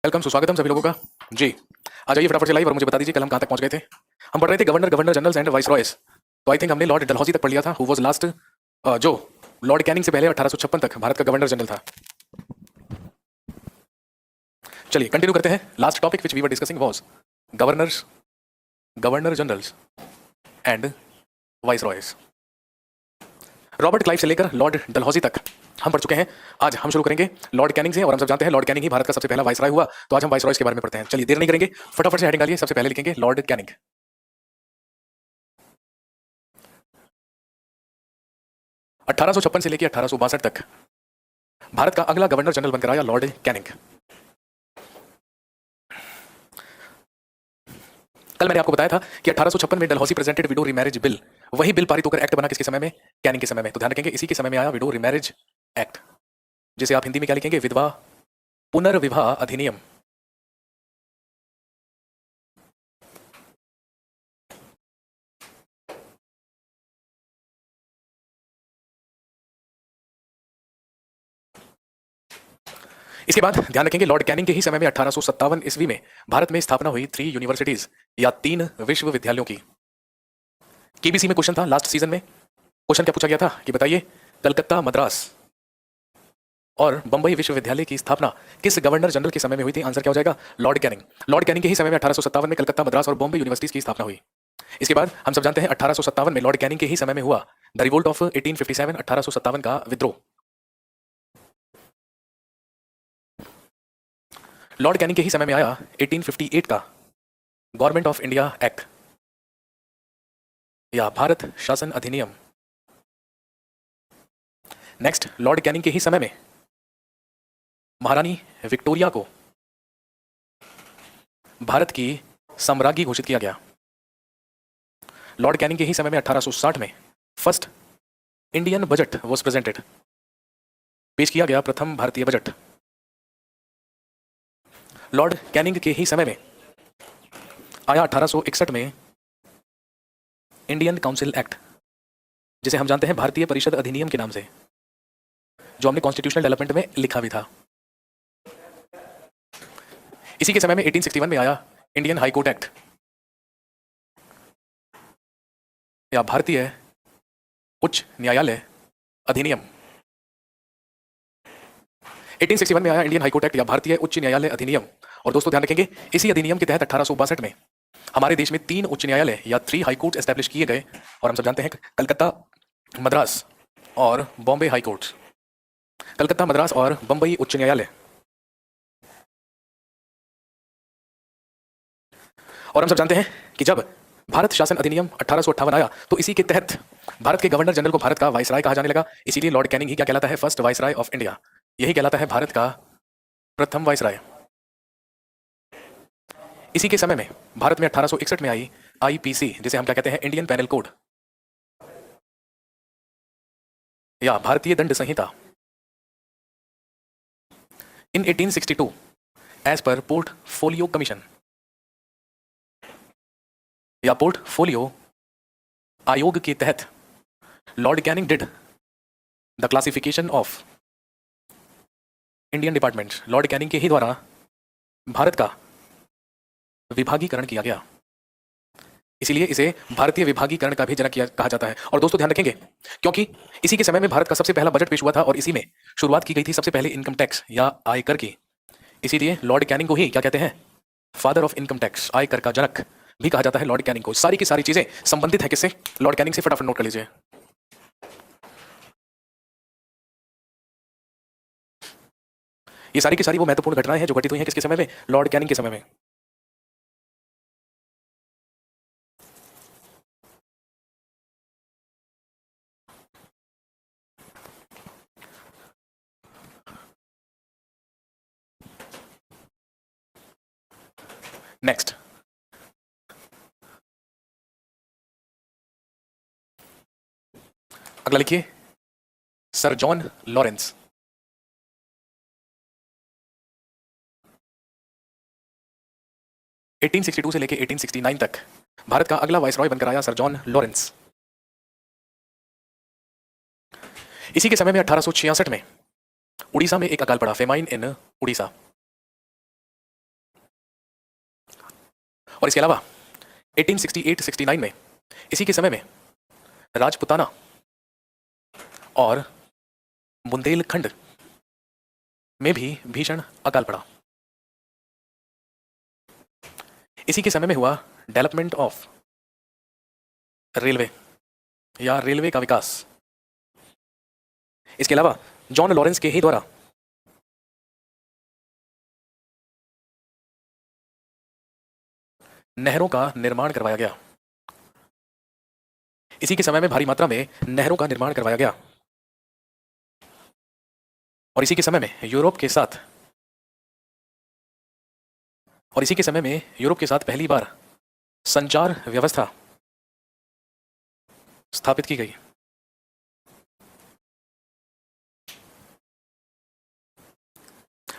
Welcome, सुस्वागतम सभी लोगों का। जी, आ जाइए फटाफट से लाइव और मुझे बता दीजिए कल हम कहाँ तक पहुंच गए थे। हम पढ़ रहे थे governor generals and vice Royce. तो आई थिंक हमने लॉर्ड डलहौजी तक पढ़ लिया था, हु वाज लास्ट, जो लॉर्ड कैनिंग से पहले 1856 तक भारत का गवर्नर जनरल था। चलिए कंटिन्यू करते हैं। Last topic which we were discussing was governor generals and viceroys. Robert Clive से लेकर लॉर्ड डलहौजी तक हम पढ़ चुके हैं। आज हम शुरू करेंगे लॉर्ड कैनिंग से, और हम सब जानते हैं लॉर्ड कैनिंग ही भारत का सबसे पहला वाइसराय हुआ। तो आज हम वाइसरॉयस के बारे में पढ़ते हैं। चलिए देर नहीं करेंगे, फटाफट से हेडिंग डालिए। सबसे पहले लिखेंगे लॉर्ड कैनिंग। 1856 से लेकर 1862 तक भारत का अगला गवर्नर जनरल बनकर आया लॉर्ड कैनिंग। कल मैंने आपको बताया था कि 1856 में Dalhousie presented window remarriage bill, वही बिल पारित होकर एक्ट बना किसके समय में? कैनिंग के समय में। तो ध्यान रखेंगे इसी के समय में आया विडो रिमैरिज एक्ट, जिसे आप हिंदी में क्या लिखेंगे? विधवा पुनर्विवाह अधिनियम। इसके बाद ध्यान रखेंगे लॉर्ड कैनिंग के ही समय में 1857 ईस्वी में भारत में स्थापना हुई 3 यूनिवर्सिटीज या 3 विश्वविद्यालयों की। केबीसी में क्वेश्चन था लास्ट सीजन में। क्वेश्चन क्या पूछा गया था कि बताइए कलकत्ता, मद्रास और बंबई विश्वविद्यालय की स्थापना किस गवर्नर जनरल के समय में हुई थी? आंसर क्या हो जाएगा? Lord Canning. लॉर्ड कैनिंग के ही समय में 1857 में कलकत्ता, मद्रास और बॉम्बे यूनिवर्सिटीज की स्थापना हुई। इसके बाद हम सब जानते हैं 1857 में लॉर्ड कैनिंग के ही समय में हुआ द रिवोल्ट ऑफ 1857, 1857 का विद्रोह। लॉर्ड कैनिंग के ही समय में आया 1858 का गवर्नमेंट ऑफ इंडिया एक्ट या भारत शासन अधिनियम। नेक्स्ट, लॉर्ड कैनिंग के ही समय में महारानी विक्टोरिया को भारत की साम्राज्ञी घोषित किया गया। लॉर्ड कैनिंग के ही समय में 1860 में first Indian budget was presented, पेश किया गया प्रथम भारतीय बजट। लॉर्ड कैनिंग के ही समय में आया 1861 में इंडियन काउंसिल एक्ट, जिसे हम जानते हैं भारतीय परिषद अधिनियम के नाम से, जो हमने कॉन्स्टिट्यूशनल डेवलपमेंट में लिखा भी था। इसी के समय में 1861 में आया इंडियन हाई कोर्ट एक्ट या भारतीय उच्च न्यायालय अधिनियम। 1861 में आया इंडियन हाई कोर्ट एक्ट या भारतीय उच्च न्यायालय अधिनियम। और दोस्तों ध्यान रखेंगे इसी अधिनियम के तहत 1862 में हमारे देश में 3 उच्च न्यायालय या 3 हाई कोर्ट एस्टैब्लिश किए गए। और हम सब जानते हैं कलकत्ता, मद्रास और बॉम्बे हाई कोर्ट। कलकत्ता, मद्रास और बंबई उच्च न्यायालय। और हम सब जानते हैं कि जब भारत शासन अधिनियम 1858 आया तो इसी के तहत भारत के गवर्नर जनरल को भारत का वाइसराय कहा जाने लगा। इसीलिए लॉर्ड कैनिंग ही क्या कहलाता है? First viceroy of India. यही कहलाता है भारत का प्रथम वाइसराय। इसी के समय में भारत में 1861 में आई आईपीसी, जिसे हम क्या कहते हैं? इंडियन पेनल कोड या भारतीय दंड संहिता। इन 1862 एज पर पोर्टफोलियो कमीशन या पोर्टफोलियो आयोग के तहत Lord Canning did the classification of Indian department. Lord Canning के ही द्वारा भारत का विभागीकरण किया गया, इसीलिए इसे भारतीय विभागीकरण का भी जनक कहा जाता है। और दोस्तों ध्यान रखेंगे क्योंकि इसी के समय में भारत का सबसे पहला बजट पेश हुआ था और इसी में शुरुआत की गई थी सबसे पहले इनकम टैक्स या आयकर की। इसीलिए लॉर्ड कैनिंग को ही क्या कहते हैं? फादर ऑफ इनकम टैक्स, आयकर का जनक भी कहा जाता है लॉर्ड कैनिंग को। सारी की सारी चीजें संबंधित है किससे? लॉर्ड कैनिंग से। फटाफट नोट कर लीजिए। ये सारी की सारी वो महत्वपूर्ण घटनाएं हैं जो घटित हुई हैं किसके समय में? लॉर्ड कैनिंग के समय में। नेक्स्ट, अगला लिखिए सर जॉन लॉरेंस। – 1862 से लेकर 1869 तक भारत का अगला वाइसरॉय बनकर आया सर जॉन लॉरेंस। इसी के समय में 1866 में उड़ीसा में एक अकाल पड़ा, फेमाइन इन उड़ीसा। और इसके अलावा 1868-69 में इसी के समय में राजपुताना और बुंदेलखंड में भी भीषण अकाल पड़ा। इसी के समय में हुआ डेवलपमेंट ऑफ रेलवे या रेलवे का विकास। इसके अलावा जॉन लॉरेंस के ही द्वारा नहरों का निर्माण करवाया गया। इसी के समय में भारी मात्रा में नहरों का निर्माण करवाया गया और इसी के समय में यूरोप के साथ पहली बार संचार व्यवस्था स्थापित की गई।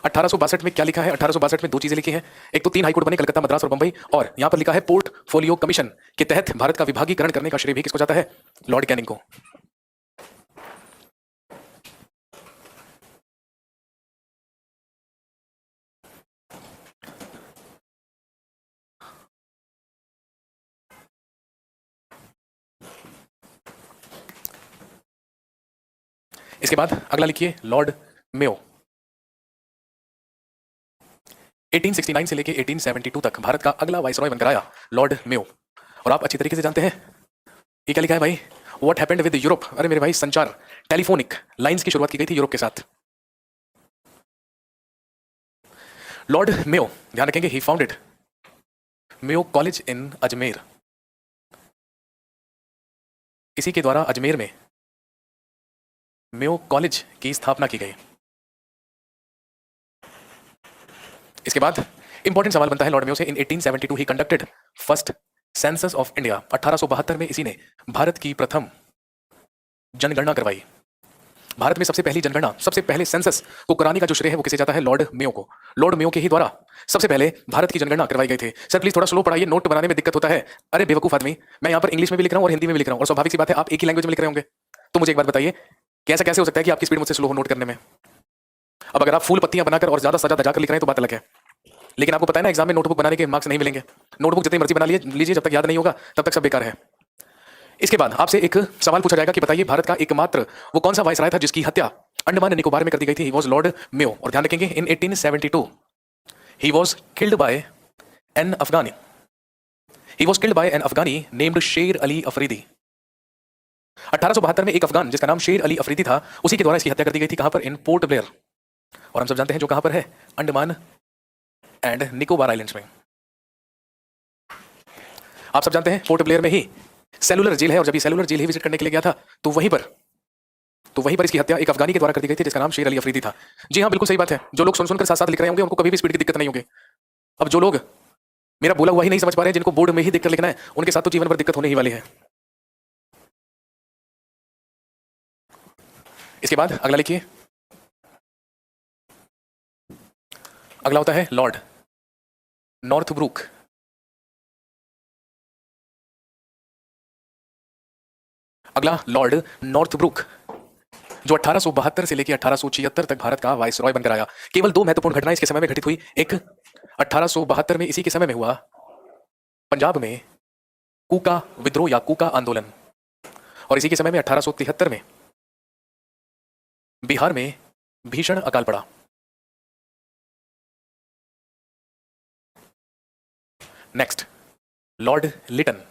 अठारह में क्या लिखा है? 1862 में दो चीजें लिखी हैं। एक तो 3 हाईकोर्ट बने, कलकत्ता, मद्रास और बंबई, और यहां पर लिखा है पोर्टफोलियो कमीशन के तहत भारत का विभागीकरण करने का श्रेय भी किसको जाता है? लॉर्ड कैनिंग को। इसके बाद अगला लिखिए लॉर्ड मेयो। 1869 से लेके 1872 तक भारत का अगला वाइसरॉय बनकर आया लॉर्ड मेयो। और आप अच्छी तरीके से जानते हैं ये क्या लिखा है भाई? What happened with Europe. अरे मेरे भाई, संचार टेलीफोनिक लाइंस की शुरुआत की गई थी यूरोप के साथ। लॉर्ड मेयो, ध्यान रखेंगे, he founded Mayo College in Ajmer. इसी के द्वारा अजमेर में मेयो कॉलेज की स्थापना की गई। इसके बाद इंपॉर्टेंट सवाल बनता है लॉर्ड मेयो से। इन 1872 ही conducted first census of India. 1872 में इसी ने भारत की प्रथम जनगणना करवाई। भारत में सबसे पहली जनगणना, सबसे पहले सेंसस को कराने का जो श्रेय है वो किसे जाता है? लॉर्ड मेयो को। लॉर्ड मेयो के ही द्वारा सबसे पहले भारत की जनगणना करवाई गई थी। सर प्लीज थोड़ा स्लो पढ़ाइए, नोट बनाने में दिक्कत होता है। अरे बेवकूफ आदमी, मैं यहाँ पर इंग्लिश में भी लिख रहा हूँ और हिंदी में भी लिख रहा हूँ, और स्वाभाविक सी बात है आप एक ही लैंग्वेज में लिख रहे होंगे। तो मुझे एक बात बताइए, कैसा कैसे हो सकता है कि आपकी स्पीड मुझसे स्लो हो नोट करने में? अब अगर आप फूल पत्तियां बनाकर और ज्यादा सजा दजा कर लिख रहे हैं तो बात अलग है, लेकिन आपको पता है ना एग्जाम में नोटबुक बनाने के मार्क्स नहीं मिलेंगे। नोटबुक जितनी मर्जी बना लीजिए, जब तक याद नहीं होगा तब तक सब बेकार है। इसके बाद आपसे एक सवाल पूछा जाएगा कि बताइए भारत का एकमात्र वो कौन सा वाइसराय था जिसकी हत्या अंडमान निकोबार में कर दी गई थी? He was Lord Mayo. और ध्यान रखेंगे in 1872 he was killed by an Afghani. He was killed by an Afghani named Sher Ali Afridi. 1872 में एक अफगान जिसका नाम शेर अली अफरीदी था, उसी के द्वारा इसकी हत्या कर दी गई थी। कहां पर? इन पोर्ट ब्लेयर। और हम सब जानते हैं जो कहां पर है, अंडमान एंड निकोबार आइलैंड्स में। आप सब जानते हैं पोर्ट ब्लेयर में ही सेलुलर जेल है, और जब ये सेलुलर जेल ही विजिट करने के लिए गया था तो वहीं पर इसकी हत्या एक अफगानी के द्वारा कर दी गई थी जिसका नाम शेर अली अफरीदी था। जी हाँ, बिल्कुल सही बात है। जो लोग सुन सुनकर साथ साथ लिख रहे होंगे उनको कभी भी स्पीड की दिक्कत नहीं होगी। अब जो लोग मेरा बोला हुआ ही नहीं समझ पा रहे हैं, जिनको बोर्ड में ही देखकर लिखना है, उनके साथ तो जीवन भर दिक्कत होने ही वाली है। इसके बाद अगला लिखिए, अगला होता है लॉर्ड नॉर्थब्रूक। अगला लॉर्ड नॉर्थब्रूक जो 1872 से लेकर 1876 तक भारत का वाइसरॉय बनकर आया। केवल 2 महत्वपूर्ण घटनाएं इसके समय में घटित हुई। एक 1872 में इसी के समय में हुआ पंजाब में कूका विद्रोह या कूका आंदोलन, और इसी के समय में 1873 में बिहार में भीषण अकाल पड़ा। Next Lord Lytton.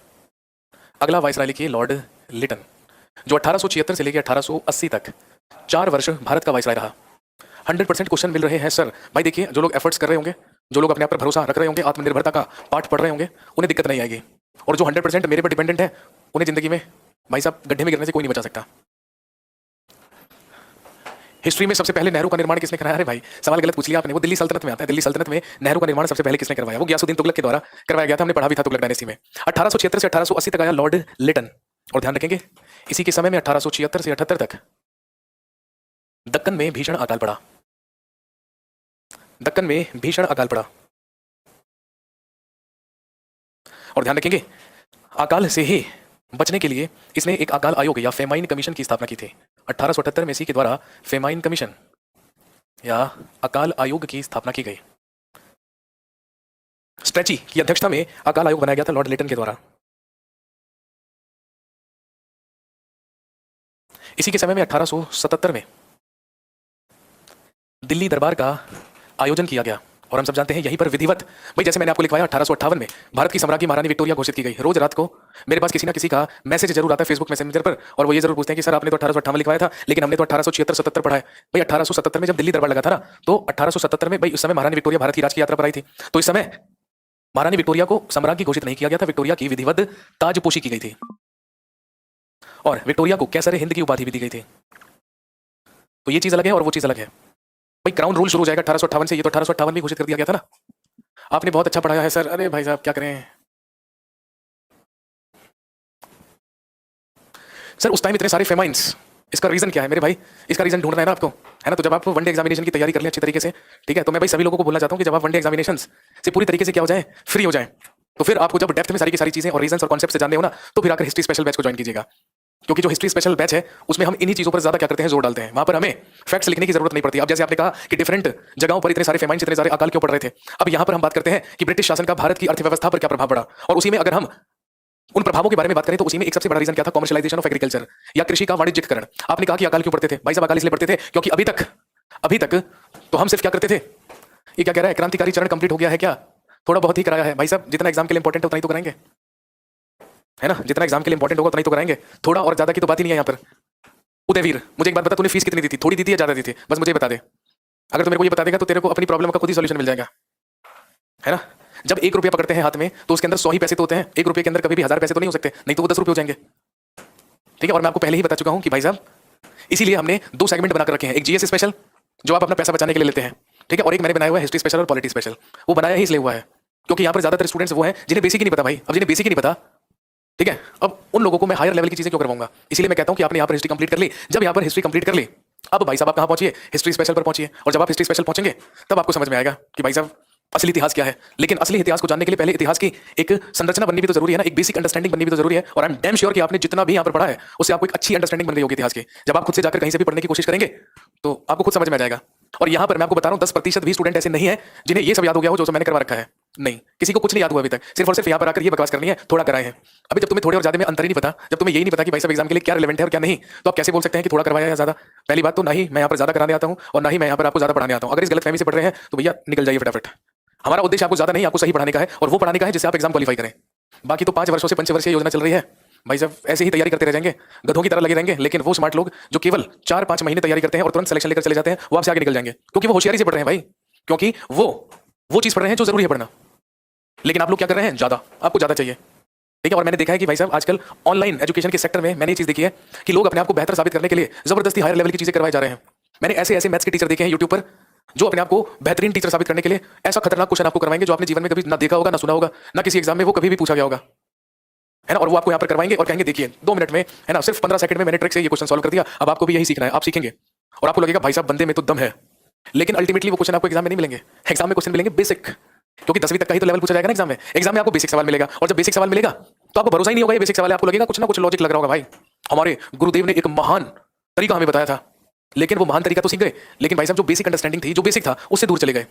अगला वाइसराय लिखिए लॉर्ड लिटन जो 1876 से लेकर 1880 तक 4 वर्ष भारत का वाइसराय रहा। 100% क्वेश्चन मिल रहे हैं सर। भाई देखिए, जो लोग एफर्ट्स कर रहे होंगे, जो लोग अपने आप पर भरोसा रख रहे होंगे, आत्मनिर्भरता का पाठ पढ़ रहे होंगे, उन्हें दिक्कत नहीं आएगी। और जो 100% मेरे पर डिपेंडेंट है, उन्हें जिंदगी में भाई साहब गड्ढे में गिरने से कोई नहीं बचा सकता। हिस्ट्री में सबसे पहले नहरों का निर्माण किसने कराया? अरे भाई सवाल गलत पूछ लिया आपने। वो दिल्ली सल्तनत में आता है। दिल्ली सल्तनत में नहरों का निर्माण सबसे पहले किसने करवाया? वो गयासुद्दीन तुगलक के द्वारा करवाया गया था। हमने पढ़ा भी था तुगलक डायनेस्टी में। 1876 से 1880 तक आया लॉर्ड लिटन। और ध्यान रखेंगे इसी के समय में 1876 से 78 तक दक्कन में भीषण अकाल पड़ा। दक्कन में भीषण अकाल पड़ा। और ध्यान रखेंगे अकाल से ही बचने के लिए इसने एक अकाल आयोग या फेमाइन कमीशन की स्थापना की थी। 1878 में इसी के द्वारा फेमाइन कमीशन या अकाल आयोग की स्थापना की गई। स्ट्रेची की अध्यक्षता में अकाल आयोग बनाया गया था लॉर्ड लेटन के द्वारा। इसी के समय में 1877 में दिल्ली दरबार का आयोजन किया गया और हम सब जानते हैं यहीं पर विधिवत, भाई जैसे मैंने आपको लिखवाया 1858 में भारत की सम्राज्ञी महारानी विक्टोरिया घोषित की गई। रोज रात को मेरे पास किसी ना किसी का मैसेज जरूर आता है फेसबुक मैसेंजर पर और वो ये जरूर पूछते हैं कि सर आपने तो 1858 लिखवाया था लेकिन हमने तो 1876-77 पढ़ा है। भाई 1877 में जब दिल्ली दरबार लगा था ना, तो 1877 में भाई उस समय महारानी विक्टोरिया भारत की राज की यात्रा पर आई थी, तो इस समय महारानी विक्टोरिया को सम्राज्ञी घोषित नहीं किया गया था, विक्टोरिया की विधिवत ताजपोशी की गई थी और विक्टोरिया को कैसर हिंद की उपाधि भी दी गई थी। तो ये चीज अलग है और वो चीज अलग है। भाई क्राउन रूल शुरू हो जाएगा 1858 से, ये तो 1858 में घोषित कर दिया गया था ना। आपने बहुत अच्छा पढ़ाया है सर। अरे भाई साहब क्या करें सर, उस टाइम इतने सारे फेमाइन्स, इसका रीजन क्या है मेरे भाई? इसका रीजन ढूंढना है ना आपको, है ना। तो जब आप वनडे एग्जामिनेशन की तैयारी कर लें अच्छी तरीके से, ठीक है, तो मैं भाई सभी लोगों को बोलना चाहता हूं कि जब आप वनडे एग्जामिनेशन से पूरी तरीके से क्या हो जाए, फ्री हो जाए, तो फिर आपको जब डेप्थ में सारी की सारी चीजें और रीजन और कॉन्सेप्ट से जानने हो ना, तो फिर आकर हिस्ट्री स्पेशल बैच को ज्वाइन कीजिएगा। क्योंकि जो हिस्ट्री स्पेशल बैच है उसमें हम इन्हीं चीजों पर ज्यादा क्या करते हैं, जोर डालते हैं। वहां पर हमें फैक्ट्स लिखने की जरूरत नहीं पड़ती। अब जैसे आपने कहा कि डिफरेंट जगहों पर इतने सारे फेमाइन्स, इतने सारे अकाल क्यों पड़ रहे थे, अब यहां पर हम बात करते हैं कि ब्रिटिश शासन का भारत की अर्थव्यवस्था पर क्या प्रभाव पड़ा, और उसी में अगर हम उन प्रभावों के बारे में बात करें तो उसी में एक सबसे बड़ा रीजन क्या था, कॉमर्शियलाइजेशन ऑफ एग्रीकल्चर या कृषि का वाणिज्यिकरण। आपने कहा कि अकाल क्यों पड़ते थे? भाई साहब अकाल इसलिए पड़ते थे क्योंकि अभी तक तो हम सिर्फ क्या करते थे, ये क्या कह रहा है, क्रांतिकारी चरण कंप्लीट हो गया है क्या? थोड़ा बहुत ही कराया है भाई साहब, जितना एग्जाम के लिए इंपॉर्टेंट है उतना ही तो कराएंगे, है ना। जितना एग्जाम के लिए इंपॉर्टेंट होगा उतना ही तो कराएंगे, थोड़ा और ज्यादा की तो बात ही नहीं है यहाँ पर। उदयवीर, मुझे एक बात बता, तूने फीस कितनी दी थी? थोड़ी दी थी या ज्यादा दी थी? बस मुझे बता दे। अगर तू मेरे को ये बता देगा तो तेरे को अपनी प्रॉब्लम का खुद ही सॉल्यूशन मिल जाएगा, है ना। जब 1 रुपया पकड़ते हैं हाथ में तो उसके अंदर 100 ही पैसे तो होते हैं। 1 रुपये के अंदर कभी भी 1000 पैसे तो नहीं हो सकते, नहीं तो वो 10 रुपये हो जाएंगे, ठीक है। और मैं आपको पहले ही बता चुका हूं कि भाई साहब इसीलिए हमने 2 सेगमेंट बनाकर रखे हैं, एक जीएस स्पेशल जो आप अपना पैसा बचाने के लिए लेते हैं, ठीक है, और एक मैंने बनाया हुआ है हिस्ट्री स्पेशल और पॉलिटी स्पेशल। वो बनाया ही इसलिए हुआ है क्योंकि यहाँ पर ज्यादातर स्टूडेंट्स वो हैं जिन्हें बेसिक ही नहीं पता भाई। अब जिन्हें बेसिक ही नहीं पता, ठीक है, अब उन लोगों को मैं हायर लेवल की चीजें क्यों करवाऊंगा? इसीलिए मैं कहता हूं कि आपने यहाँ पर हिस्ट्री कंप्लीट कर ली। जब यहाँ पर हिस्ट्री कंप्लीट कर ली, अब भाई साहब आप कहाँ पहुंचिए, हिस्ट्री स्पेशल पर पहुंचिए। और जब आप हिस्ट्री स्पेशल पहुंचेंगे तब आपको समझ में आएगा कि भाई साहब असली इतिहास क्या है। लेकिन असली इतिहास को जानने के लिए पहले इतिहास की एक संरचना बननी भी तो जरूरी है ना, एक बेसिक अंडरस्टैंडिंग बननी भी तो जरूरी है। और आई एम डैम श्योर कि आपने जितना भी यहाँ पर पढ़ा है उससे आपको एक अच्छी अंडरस्टैंडिंग बन गई होगी इतिहास की। जब आप खुद से जाकर कहीं से भी पढ़ने की कोशिश करेंगे तो आपको खुद समझ में आ जाएगा। और यहाँ पर मैं आपको बता रहा हूँ 10% भी स्टूडेंट ऐसे नहीं है जिन्हें ये सब याद हो गया हो जो मैंने करवा रखा है। नहीं, किसी को कुछ नहीं याद हुआ अभी तक, सिर्फ और सिर्फ यहाँ पर आकर ये बकवास करनी है, थोड़ा कराए हैं। अभी जब तुम्हें थोड़े और ज्यादा में अंतर ही नहीं पता, जब तुम्हें यही नहीं पता कि भाई साहब एग्जाम के लिए क्या रिलेवेंट है और क्या नहीं, तो आप कैसे बोल सकते हैं कि थोड़ा करवाया या ज्यादा? पहली बात तो ना ही मैं यहाँ पर ज्यादा कराने आता हूँ और ना ही मैं यहाँ पर आपको ज्यादा पढ़ाने आता हूँ। अगर इस गलतफहमी से पढ़ रहे हैं तो भैया निकल जाइए फटाफट। हमारा उद्देश्य आपको ज्यादा नहीं, आपको सही पढ़ाने का है, और वो पढ़ाने का है जिससे आप एग्जाम क्वालिफाई करें। बाकी तो 5 वर्षों से पंचवर्षीय योजना चल रही है भाई साहब, ऐसे ही तैयारी करते रह जाएंगे, गधों की तरह लगे रहेंगे। लेकिन वो स्मार्ट लोग जो केवल 4-5 महीने तैयारी करते हैं और तुरंत सिलेक्शन लेकर चले जाते हैं, वो आपसे आगे निकल जाएंगे, क्योंकि वो होशियारी से पढ़ रहे हैं भाई, क्योंकि वो चीज पढ़ रहे हैं जो जरूरी है पढ़ना। लेकिन आप लोग क्या कर रहे हैं, ज्यादा, आपको ज्यादा चाहिए, ठीक है। और मैंने देखा है कि भाई साहब आजकल ऑनलाइन एजुकेशन के सेक्टर में मैंने ये चीज देखी है कि लोग अपने आप को बेहतर साबित करने के लिए जबरदस्ती हायर लेवल की चीजें करवाए जा रहे हैं। मैंने ऐसे मैथ्स के टीचर देखे हैं यूट्यूब पर जो अपने आप को बेहतरीन टीचर साबित करने के लिए ऐसा खतरनाक क्वेश्चन आपको करवाएंगे जो आपने जीवन में कभी ना देखा होगा, ना सुना होगा, ना किसी एग्जाम में वो कभी भी पूछा गया होगा, है ना। और वो आपको यहाँ पर करवाएंगे और कहेंगे देखिए 2 मिनट में, है ना, सिर्फ 15 सेकंड में मैंने ट्रिक से ये क्वेश्चन सॉल्व कर दिया, अब आपको भी यही सीखना है। आप सीखेंगे और आपको लगेगा भाई साहब बंदे में तो दम है। लेकिन अल्टीमेटली वो क्वेश्चन आपको एग्जाम में नहीं मिलेंगे। एग्जाम में क्वेश्चन मिलेंगे बेसिक, क्योंकि 10वीं तक का ही तो लेवल पूछा जाएगा ना एग्जाम में। एग्जाम में आपको बेसिक सवाल मिलेगा, और जब बेसिक सवाल मिलेगा तो आपको भरोसा ही नहीं होगा ये बेसिक सवाल है, आपको लगेगा कुछ ना कुछ लॉजिक लग रहा होगा। भाई हमारे गुरुदेव ने एक महान तरीका हमें बताया था, लेकिन वो महान तरीका तो सीख गए, लेकिन भाई साहब जो बेसिक अंडरस्टैंडिंग थी, जो बेसिक था, उससे दूर चले गए।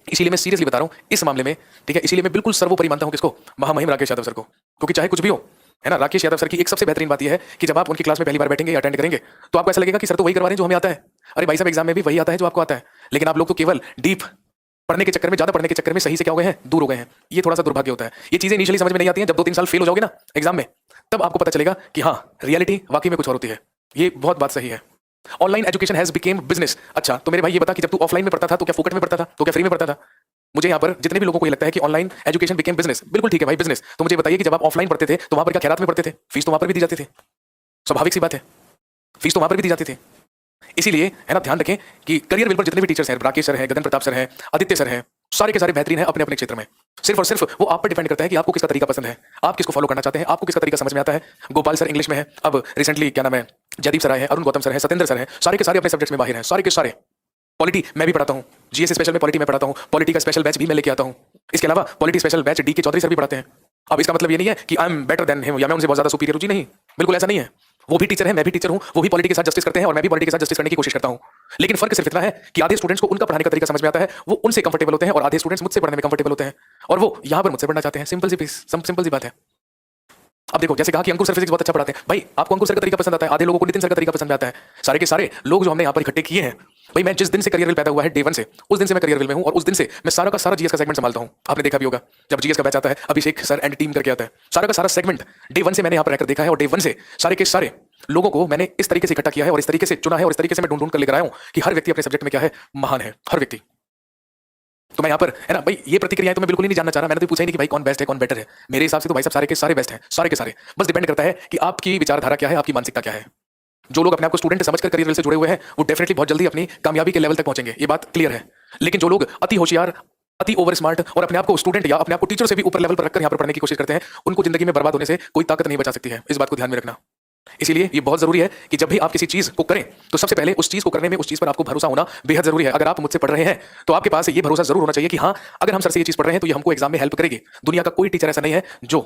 इसीलिए मैं सीरियसली बता रहा हूँ इस मामले में, ठीक है, इसीलिए मैं बिल्कुल सर्वोपरि मानता हूँ किसको, महामहिम राकेश यादव सर को। क्योंकि चाहे कुछ भी हो, है ना, राकेश यादव सर की एक सबसे बेहतरीन बात यह है कि जब आप उनकी क्लास में पहली बार बैठेंगे या अटेंड करेंगे तो आपको ऐसा लगेगा कि सर तो वही करवा रहे हैं जो हमें आता है। अरे भाई साहब एग्जाम में भी वही आता है जो आपको आता है, लेकिन आप लोग तो केवल डीप पढ़ने के चक्कर में, ज्यादा पढ़ने के चक्कर में सही से क्या हो गए हैं, दूर हो गए हैं। ये थोड़ा सा दुर्भाग्य होता है। ये चीजें इनिशियली समझ में नहीं आती हैं, जब 2-3 साल फेल हो जाओगे ना एग्जाम में, तब आपको पता चलेगा कि हाँ रियलिटी वाकई में कुछ और होती है। ये बहुत बात सही है। Online education has became business. अच्छा तो मेरे भाई ये बता कि जब तू ऑफलाइन में पढ़ता था तो क्या फोकट में पढ़ता था, तो क्या फ्री में पढ़ता था? मुझे यहाँ पर जितने भी लोगों को ये लगता है कि ऑनलाइन एजुकेशन बिकेम बिजनेस, बिल्कुल ठीक है भाई बिजनेस, तो मुझे बताइए कि जब आप ऑफलाइन पढ़ते थे तो वहां पर क्या खैरात में पढ़ते थे? फीस तो वहां पर भी दी जाती थी, स्वाभाविक सी बात है, फीस तो वहां पर भी दी जाती थी। इसीलिए है ना, ध्यान रखें कि करियर विल पर जितने भी टीचर्स हैं, राकेश सर हैं, गगन प्रताप सर हैं, आदित्य सर हैं, सारे के सारे बेहतरीन हैं अपने अपने क्षेत्र में। सिर्फ और सिर्फ वो आप पर डिपेंड करता है कि आपको किसका तरीका पसंद है, आप किसको फॉलो करना चाहते हैं, आपको किसका तरीका समझ में आता है। गोपाल सर इंग्लिश में है, अब रिसेंटली क्या नाम है, जयदीप सर आए हैं, अरुण गौतम सर हैं, सत्येंद्र सर हैं, सारे के सारे अपने सब्जेक्ट्स में माहिर हैं, सारे के सारे। पॉलिटी मैं भी पढ़ाता हूँ, जीएस स्पेशल में पॉलिटी मैं पढ़ाता हूँ, पॉलिटी का स्पेशल बैच भी मैं लेके आता हूँ। इसके अलावा पॉलिटी स्पेशल बैच डी के चौधरी सर भी पढ़ाते हैं। अब इसका मतलब ये नहीं है कि I am better than him या मैं उनसे बहुत ज्यादा सुपीरियर हूँ, जी नहीं, बिल्कुल ऐसा नहीं है। वो भी टीचर है, मैं भी टीचर हूँ, वो भी पॉलिटी के साथ जस्टिस करते हैं और मैं भी पॉलिटी के साथ जस्टिस करने की कोशिश करता हूँ। लेकिन फर्क सिर्फ इतना है कि आधे स्टूडेंट्स को उनका पढ़ाने का तरीका समझ में आता है, वो उनसे कंफर्टेबल होते हैं, और आधे स्टूडेंट्स मुझसे पढ़ने में कंफर्टेबल होते हैं। और वो यहां पर मुझसे पढ़ना चाहते हैं। सिंपल सी बात है। अब देखो, जैसे कहा कि अंकुर सर फिजिक्स बहुत अच्छा पढ़ाते हैं, भाई आपको अंकुर सर का तरीका पसंद आता है, आधे लोगों को नितिन सर का तरीका पसंद आता है। सारे के सारे लोग जो हमने यहाँ पर इकट्ठे किए हैं, भाई मैं जिस दिन से करियर पैदा हुआ है, डे 1 से, उस दिन से मैं करियर में हूं और उस दिन से मैं सारा का सारा जीएस का सेगमेंट संभालता हूं। आपने देखा भी होगा जब जीएस का बैच आता है, अभिषेक सर एंड टीम करके आता है, सारा का सारा सेगमेंट डे 1 से मैंने यहाँ पर रहकर देखा है और डे 1 से सारे के सारे लोगों को मैंने इस तरीके से इकट्ठा किया है और इस तरीके से चुना है और इस तरीके से मैं ढूंढ ढूंढ कर लेकर आया हूं कि हर व्यक्ति अपने सब्जेक्ट में क्या है, महान है हर व्यक्ति। तो मैं यहाँ पर है ना भाई, ये प्रतिक्रियाएं तो मैं बिल्कुल ही नहीं जानना चाह रहा, मैंने तो पूछा ही नहीं कि भाई कौन बेस्ट है कौन बेटर है। मेरे हिसाब से तो भाई सब सारे के सारे बेस्ट हैं, सारे के सारे। बस डिपेंड करता है कि आपकी विचारधारा क्या है, आपकी मानसिकता क्या है। जो लोग अपने आप को स्टूडेंट समझकर करियर से जुड़े हुए हैं, वो डेफिनेटली बहुत जल्दी अपनी कामयाबी के लेवल तक पहुंचेंगे, ये बात क्लियर है। लेकिन जो लोग अति होशियार, अति ओवर स्मार्ट और अपने आप को स्टूडेंट या अपने आप को टीचर से भी ऊपर लेवल पर रखकर यहाँ पर पढ़ने की कोशिश करते हैं, उनको जिंदगी में बर्बाद होने से कोई ताकत नहीं बचा सकती है। इस बात को ध्यान में रखना। इसीलिए ये बहुत जरूरी है कि जब भी आप किसी चीज को करें तो सबसे पहले उस चीज को करने में उस चीज पर आपको भरोसा होना बेहद जरूरी है। अगर आप मुझसे पढ़ रहे हैं तो आपके पास ये भरोसा जरूर होना चाहिए कि हाँ, अगर हम सर से ये चीज पढ़ रहे हैं तो ये हमको एग्जाम में हेल्प करेगी। दुनिया का कोई टीचर ऐसा नहीं है जो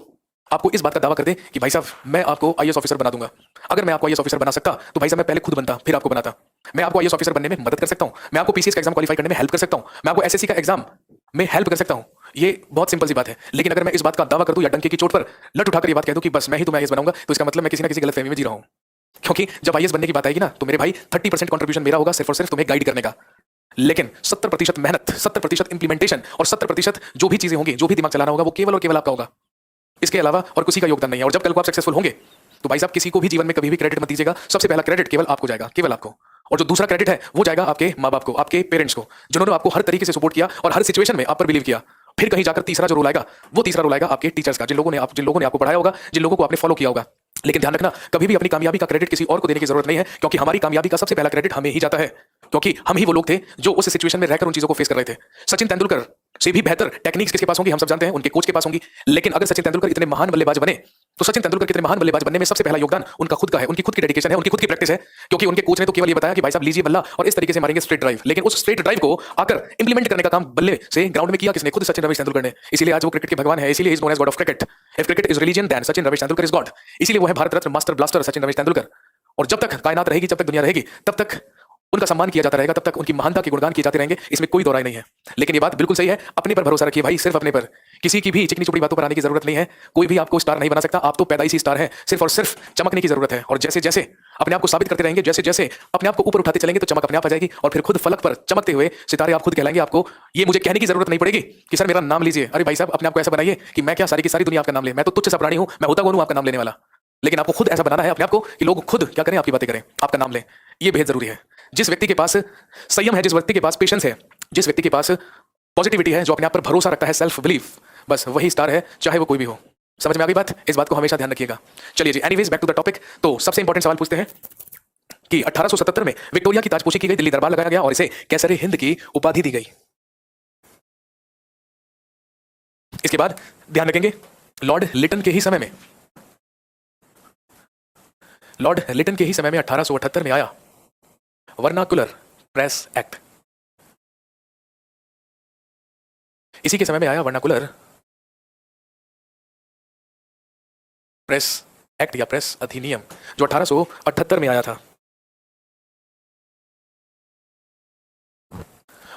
आपको इस बात का दावा कर दे कि भाई साहब मैं आपको आईएएस ऑफिसर बना दूंगा। अगर मैं आपको आईएएस ऑफिसर बना सकता तो भाई साहब मैं पहले खुद बनता फिर आपको बनाता। मैं आपको आईएएस ऑफिसर बनने में मदद कर सकता हूं, मैं आपको पीसीएस का एग्जाम क्वालिफाई करने में हेल्प कर सकता हूं, मैं आपको एसएससी का एग्जाम में हेल्प कर सकता हूं। ये बहुत सिंपल सी बात है। लेकिन अगर मैं इस बात का दावा कर दूं या डंके की चोट पर लट उठाकर ये बात कह दूं कि बस मैं ही तुम्हें आईएएस बनाऊंगा, तो इसका मतलब मैं किसी ना किसी गलतफहमी में जी रहा हूं। क्योंकि जब आईएएस बनने की बात आएगी ना, तो मेरे भाई 30% कंट्रीब्यूशन मेरा होगा सिर्फ और सिर्फ तुम्हें गाइड करने का। लेकिन 70% मेहनत, 70% इंप्लीमेंटेशन और 70% जो भी चीजें होंगी, जो भी दिमाग चलाना होगा, वो केवल और केवल आपका होगा। इसके अलावा और किसी का योगदान नहीं है। और जब कल को आप सक्सेसफुल होंगे तो भाई साहब किसी को भी जीवन में कभी भी क्रेडिट मत दीजिएगा। सबसे पहला क्रेडिट केवल आपको जाएगा, केवल आपको। और जो दूसरा क्रेडिट है वो जाएगा आपके माँ बाप को, आपके पेरेंट्स को, जिन्होंने आपको हर तरीके से सपोर्ट किया और हर सिचुएशन में आप पर बिलीव किया। फिर कहीं जाकर तीसरा जो रोल आएगा, वो तीसरा रोल आएगा आपके टीचर्स का, जिन लोगों ने आपको पढ़ाया होगा, जिन लोगों को आपने फॉलो किया होगा। लेकिन ध्यान रखना, कभी भी अपनी कामयाबी का क्रेडिट किसी और को देने की जरूरत नहीं है, क्योंकि हमारी कामयाबी का सबसे पहला क्रेडिट हमें ही जाता है। क्योंकि हम ही वो लोग थे जो उस सिचुएशन में रहकर उन चीजों को फेस कर रहे थे। सचिन तेंदुलकर से भी बेहतर टेक्निक्स किसके पास होंगी हम सब जानते हैं, उनके कोच के पास होंगी। लेकिन अगर सचिन तेंदुलकर इतने महान बल्लेबाज बने तो सचिन तेंदुलकर कितने महान बल्लेबाज बनने में सबसे पहला योगदान उनका खुद का है, उनकी खुद की डेडिकेशन है, उनकी खुद की प्रैक्टिस है। क्योंकि उनके कोच ने तो केवल ये बताया कि भाई साहब लीजिए बल्ला और इस तरीके से मारेंगे स्ट्रेट ड्राइव। लेकिन उस स्ट्रेट ड्राइव को आकर इंप्लीमेंट करने का काम बल्ले से ग्राउंड में किया किसने? खुद सचिन रमेश तेंदुलकर ने। इसीलिए आज वो क्रिकेट के भगवान है, इसीलिए is known as god of cricket. If cricket is religion then Sachin Ramesh Tendulkar is god. इसीलिए वो है भारत रत्न मास्टर ब्लास्टर सचिन रमेश तेंदुलकर। और जब तक कायनात रहेगी, जब तक दुनिया रहेगी, तब तक उनका सम्मान किया जाता रहेगा, तब तक उनकी महानता के गुणगान किए जाते रहेंगे, इसमें कोई दो राय नहीं है। लेकिन ये बात बिल्कुल सही है, अपने पर भरोसा रखिए भाई, सिर्फ अपने पर। किसी की भी चिकनी चुपड़ी बातों पर आने की जरूरत नहीं है। कोई भी आपको स्टार नहीं बना सकता, आप तो पैदाइशी स्टार हैं। सिर्फ और सिर्फ चमकने की जरूरत है। और जैसे जैसे अपने आप को साबित करते रहेंगे, जैसे जैसे अपने आप को ऊपर उठाते चलेंगे, तो चमक अपने आप आ जाएगी और फिर खुद फलक पर चमकते हुए सितारे आप खुद कहलाएंगे। आपको ये मुझे कहने की जरूरत नहीं पड़ेगी कि सर मेरा नाम लीजिए। अरे भाई साहब, अपने आप को ऐसा बनाइए कि मैं क्या सारी की सारी दुनिया आपका नाम ले। मैं तो तुच्छ सा प्राणी हूं, मैं होता कौन हूं आपका नाम लेने वाला। लेकिन आपको खुद ऐसा बनाना है अपने आप को कि लोग खुद क्या करें, आपकी बातें करें, आपका नाम लें। ये बेहद जरूरी है। जिस व्यक्ति के पास संयम है, जिस व्यक्ति के पास पेशेंस है, जिस व्यक्ति के पास पॉजिटिविटी है, जो अपने आप पर भरोसा रखता है, सेल्फ बिलीफ, बस वही स्टार है, चाहे वो कोई भी हो। समझ में आ गई बात? इस बात को हमेशा ध्यान रखिएगा। चलिए जी, anyways back to the topic. तो सबसे इंपॉर्टेंट सवाल पूछते हैं कि 1877 में विक्टोरिया की ताजपोशी की गई, दिल्ली दरबार लगाया गया और इसे कैसरे हिंद की उपाधि दी गई। इसके बाद ध्यान रखेंगे लॉर्ड लिटन के ही समय में, लॉर्ड लिटन के ही समय में 1878 में आया वर्नाकुलर प्रेस एक्ट। इसी के समय में आया वर्नाकुलर प्रेस एक्ट या प्रेस अधिनियम, जो 1878 में आया था।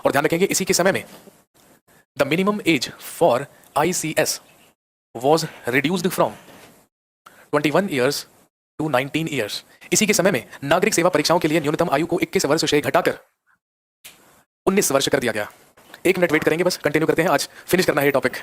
और ध्यान रखेंगे इसी के समय में the minimum age for ICS was reduced from 21 years to 19 years. इसी के समय में नागरिक सेवा परीक्षाओं के लिए न्यूनतम आयु को 21 वर्ष से घटाकर 19 वर्ष कर दिया गया। 1 मिनट वेट करेंगे, बस कंटिन्यू करते हैं, आज फिनिश करना है ये टॉपिक।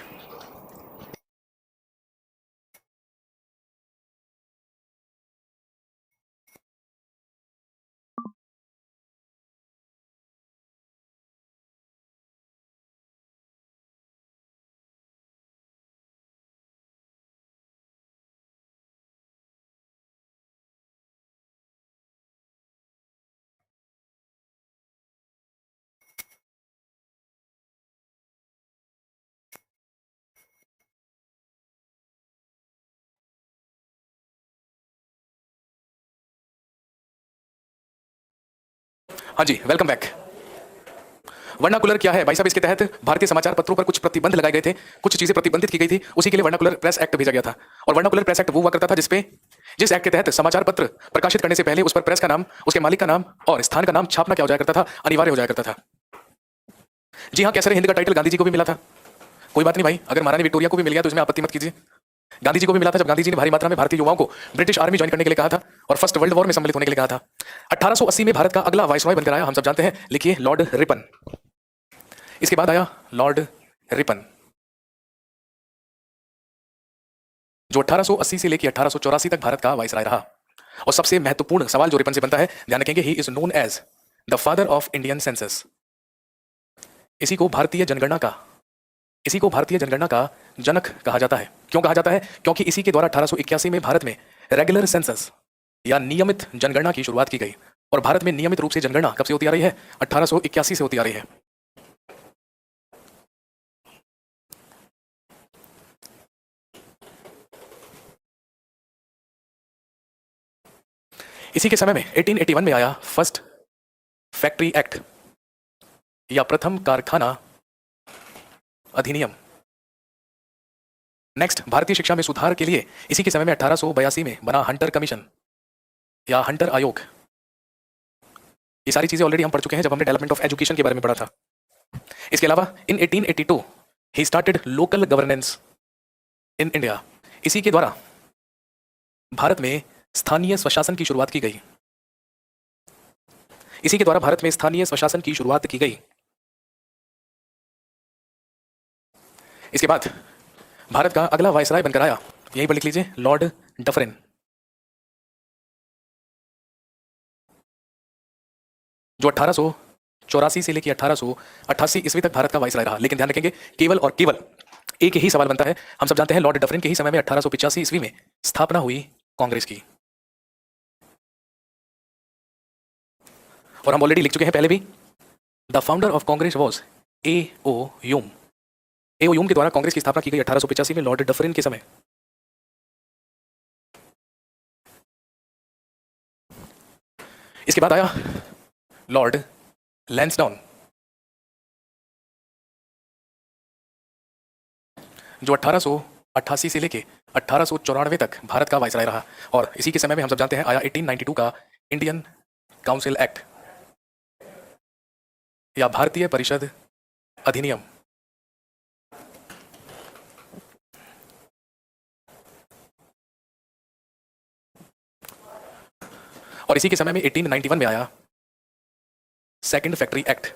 हाँ जी, वेलकम बैक। वर्नाकुलर क्या है भाई साहब? इसके तहत भारतीय समाचार पत्रों पर कुछ प्रतिबंध लगाए गए थे, कुछ चीजें प्रतिबंधित की गई थी, उसी के लिए वर्नाकुलर प्रेस एक्ट भेजा गया था। और वर्नाकुलर प्रेस एक्ट वो हुआ करता था जिस एक्ट के तहत समाचार पत्र प्रकाशित करने से पहले उस पर प्रेस का नाम, उसके मालिक का नाम और स्थान का नाम छापना क्या हो जाया करता था, अनिवार्य हो जाया करता था। जी हाँ, कैसरे हिंद का टाइटल गांधी जी को भी मिला था। कोई बात नहीं भाई, अगर महारानी विक्टोरिया को भी मिल गया तो इसमें आपत्ति मत कीजिए। गांधी जी को भी मिला था जब गांधी जी ने भारी मात्रा में भारतीय युवाओं को ब्रिटिश आर्मी ज्वाइन करने के लिए कहा था और फर्स्ट वर्ल्ड वॉर में सम्मिलित होने के लिए कहा था। 1880 में भारत का अगला वाइसरॉय बनकर आया, हम सब जानते हैं, लिखिए लॉर्ड रिपन। इसके बाद आया लॉर्ड रिपन, जो 1880 से लेकर 1884 तक भारत का वाइसराय रहा। और सबसे महत्वपूर्ण सवाल जो रिपन से बनता है, ध्यान रखेंगे, he is known as the father of Indian census. इसी को भारतीय जनगणना का जनक कहा जाता है। क्यों कहा जाता है? क्योंकि इसी के द्वारा 1881 में भारत में रेगुलर सेंसस या नियमित जनगणना की शुरुआत की गई। और भारत में नियमित रूप से जनगणना कब से होती आ रही है? 1881 से होती आ रही है। इसी के समय में 1881 में आया फर्स्ट फैक्ट्री एक्ट या प्रथम कारखाना अधिनियम। नेक्स्ट, भारतीय शिक्षा में सुधार के लिए इसी के समय में 1882 में बना हंटर कमीशन या हंटर आयोग। ये सारी चीजें ऑलरेडी हम पढ़ चुके हैं जब हमने डेवलपमेंट ऑफ एजुकेशन के बारे में पढ़ा था। इसके अलावा इन 1882 he started local governance in India. इसी के द्वारा भारत में स्थानीय स्वशासन की शुरुआत की गई। इसी के द्वारा भारत में स्थानीय स्वशासन की शुरुआत की गई। इसके बाद भारत का अगला वायसराय बनकर आया, यहीं पर लिख लीजिए, लॉर्ड डफरिन। जो 1884 से लेकर 1888 ईस्वी तक भारत का वायसराय रहा। लेकिन ध्यान रखेंगे, केवल और केवल एक ही सवाल बनता है। हम सब जानते हैं लॉर्ड डफरिन के ही समय में 1885 ईस्वी में स्थापना हुई कांग्रेस की। और हम ऑलरेडी लिख चुके हैं पहले भी, the founder of Congress was A.O.. Hume. A.O.. Hume के द्वारा कांग्रेस की स्थापना की गई 1885 में लॉर्ड डफरिन के समय। इसके बाद आया लॉर्ड लैंसडाउन, जो 1888 से लेके 1894 तक भारत का वायसराय रहा। और इसी के समय में हम सब जानते हैं आया 1892 का इंडियन काउंसिल एक्ट या भारतीय परिषद अधिनियम। और इसी के समय में 1891 में आया सेकंड फैक्ट्री एक्ट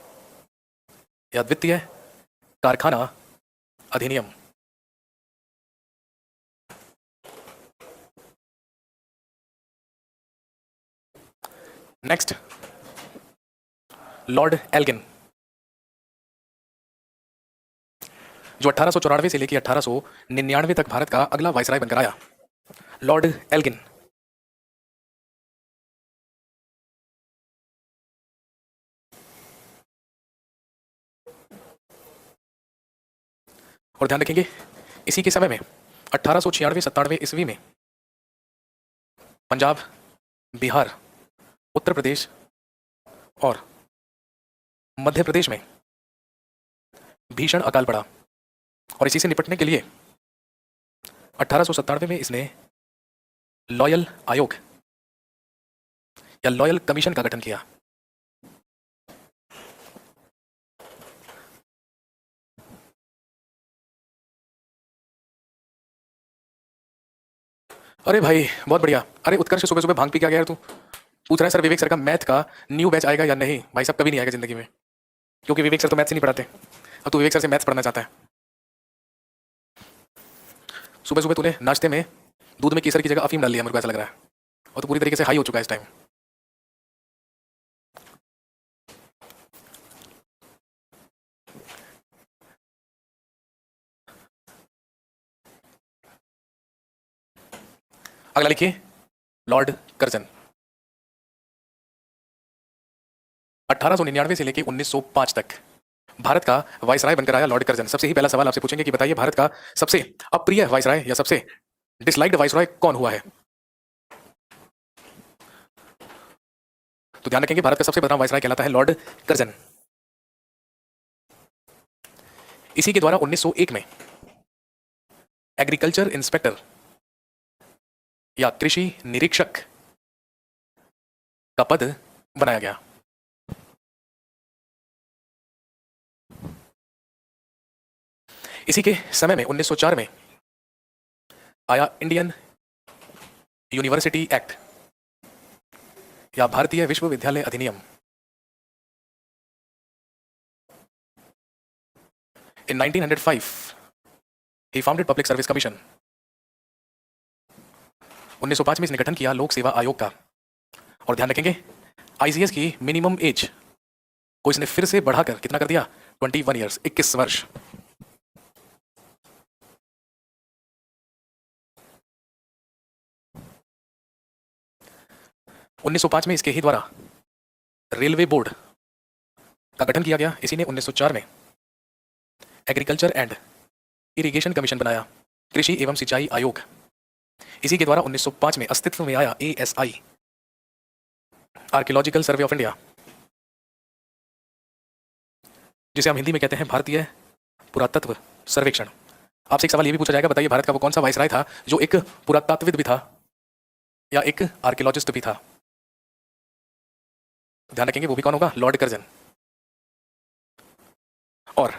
या द्वितीय कारखाना अधिनियम। नेक्स्ट, लॉर्ड एल्गिन, जो 1894 से लेकर 1899 तक भारत का अगला वायसराय बनकर आया, लॉर्ड एल्गिन। और ध्यान रखेंगे, इसी के समय में 1896-97 ईस्वी में पंजाब, बिहार, उत्तर प्रदेश और मध्य प्रदेश में भीषण अकाल पड़ा। और इसी से निपटने के लिए 1897 में इसने लॉयल आयोग या लॉयल कमीशन का गठन किया। अरे भाई बहुत बढ़िया। अरे उत्कर्ष सुबह सुबह भांग पी के आ गया यार तू। पूछ रहा है सर विवेक सर का मैथ का न्यू बैच आएगा या नहीं। भाई साहब कभी नहीं आएगा जिंदगी में, क्योंकि विवेक सर तो मैथ से नहीं पढ़ाते। अब तू विवेक सर से मैथ्स पढ़ना चाहता है। सुबह सुबह तूने नाश्ते में दूध में केसर की जगह अफीम डाल लिया, मेरे को ऐसा लग रहा है। और तू पूरी तरीके से हाई हो चुका है इस टाइम। अगला लिखिए, लॉर्ड कर्जन। 1899 से लेकर 1905 तक भारत का वायसराय बनकर आया लॉर्ड कर्जन। सबसे ही पहला सवाल आपसे पूछेंगे कि बताइए भारत का सबसे अप्रिय वायसराय या सबसे डिसलाइक्ड वायसराय कौन हुआ है। तो ध्यान रखेंगे, भारत का सबसे बदनाम वायसराय कहलाता है लॉर्ड कर्जन। इसी के द्वारा 1901 में एग्रीकल्चर इंस्पेक्टर या कृषि निरीक्षक का पद बनाया गया। इसी के समय में 1904 में आया इंडियन यूनिवर्सिटी एक्ट या भारतीय विश्वविद्यालय अधिनियम। In 1905, he founded Public Service Commission. 1905 में इसने गठन किया लोक सेवा आयोग का। और ध्यान रखेंगे आईसीएस की मिनिमम एज को इसने फिर से बढ़ाकर कितना कर दिया, 21 ईयर्स, 21 वर्ष। उन्नीस में इसके ही द्वारा रेलवे बोर्ड का गठन किया गया। इसी ने 1904 में एग्रीकल्चर एंड इरिगेशन कमीशन बनाया, कृषि एवं सिंचाई आयोग। इसी के द्वारा 1905 में अस्तित्व में आया ASI, archaeological survey of India, जिसे हम हिंदी में कहते हैं भारतीय पुरातत्व सर्वेक्षण। आपसे एक सवाल ये भी पूछा जाएगा, बताइए भारत का वो कौन सा वाइसराय था जो एक पुरातत्वविद भी था या एक आर्कियोलॉजिस्ट भी था? ध्यान रखेंगे वो भी कौन होगा, लॉर्ड कर्जन। और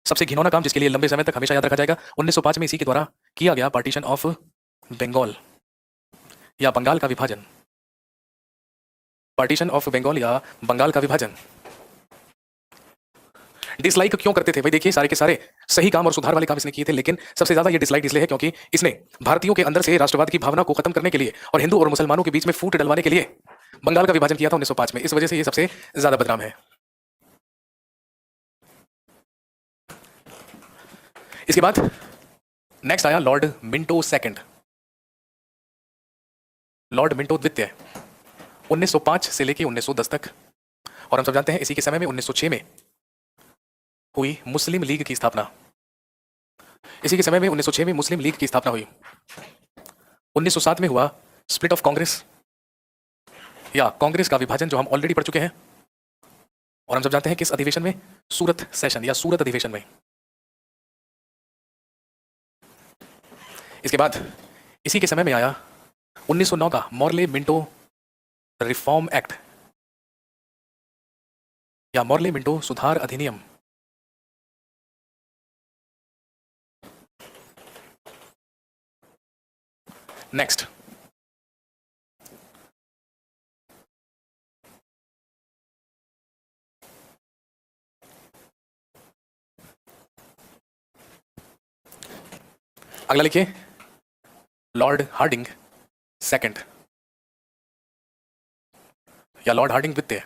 सबसे घिनौना काम जिसके लिए लंबे समय तक हमेशा याद रखा जाएगा, 1905 में इसी के द्वारा किया गया पार्टीशन ऑफ बंगाल या बंगाल का विभाजन। पार्टीशन ऑफ बंगाल या बंगाल का विभाजन। डिसलाइक क्यों करते थे भाई? देखिए सारे के सारे सही काम और सुधार वाले काम इसने किए थे, लेकिन सबसे ज्यादा ये डिसलाइक इसलिए है क्योंकि इसने भारतीयों के अंदर से राष्ट्रवाद की भावना को खत्म करने के लिए और हिंदू और मुसलमानों के बीच में फूट डलवाने के लिए बंगाल का विभाजन किया था 1905 में। इस वजह से ये सबसे ज्यादा बदनाम है। इसके बाद नेक्स्ट आया Lord Minto second, Lord Minto द्वितीय, 1905 से लेकर 1910 तक। और हम सब जानते हैं इसी के समय में 1906 में हुई मुस्लिम लीग की स्थापना। इसी के समय में 1906 में मुस्लिम लीग की स्थापना हुई। 1907 में हुआ स्प्लिट ऑफ कांग्रेस या कांग्रेस का विभाजन, जो हम ऑलरेडी पढ़ चुके हैं। और हम सब जानते हैं किस अधिवेशन में, सूरत सेशन या सूरत अधिवेशन में। इसके बाद इसी के समय में आया 1909 का मॉर्ले मिंटो रिफॉर्म एक्ट या मॉर्ले मिंटो सुधार अधिनियम। नेक्स्ट अगला लिखिए लॉर्ड हार्डिंग सेकंड या लॉर्ड हार्डिंग द्वितीय,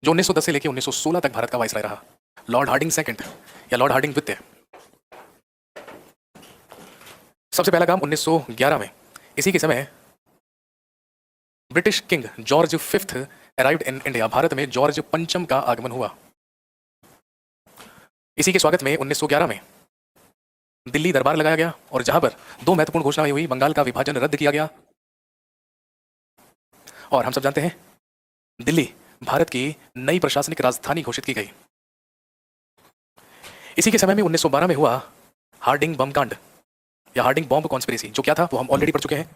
जो 1910 से लेकर 1916 तक भारत का वाइसराय रहा। लॉर्ड हार्डिंग सेकंड या लॉर्ड हार्डिंग द्वितीय। सबसे पहला काम 1911 में इसी के समय British king George fifth arrived in India. Bharat में जॉर्ज पंचम का आगमन हुआ। इसी के स्वागत में 1911 में दिल्ली दरबार लगाया गया और जहां पर दो महत्वपूर्ण घोषणाएं हुई, बंगाल का विभाजन रद्द किया गया और हम सब जानते हैं दिल्ली भारत की नई प्रशासनिक राजधानी घोषित की गई। इसी के समय में 1912 में हुआ हार्डिंग बम कांड या हार्डिंग बॉम्ब कॉन्स्पिरेसी। जो क्या था वो हम ऑलरेडी पढ़ चुके हैं।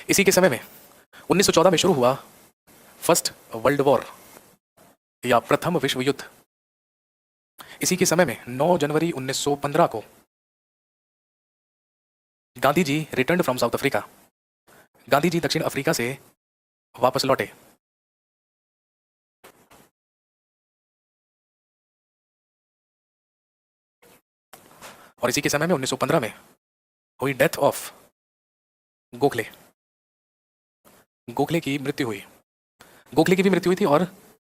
इसी के समय में 1914 में शुरू हुआ फर्स्ट वर्ल्ड वॉर या प्रथम विश्व युद्ध। इसी के समय में 9 जनवरी 1915 को Gandhi ji return from South Africa. Gandhi ji दक्षिण अफ्रीका से वापस लौटे। और इसी के समय में 1915 में हुई डेथ ऑफ गोखले। गोखले की मृत्यु हुई। गोखले की भी मृत्यु हुई थी और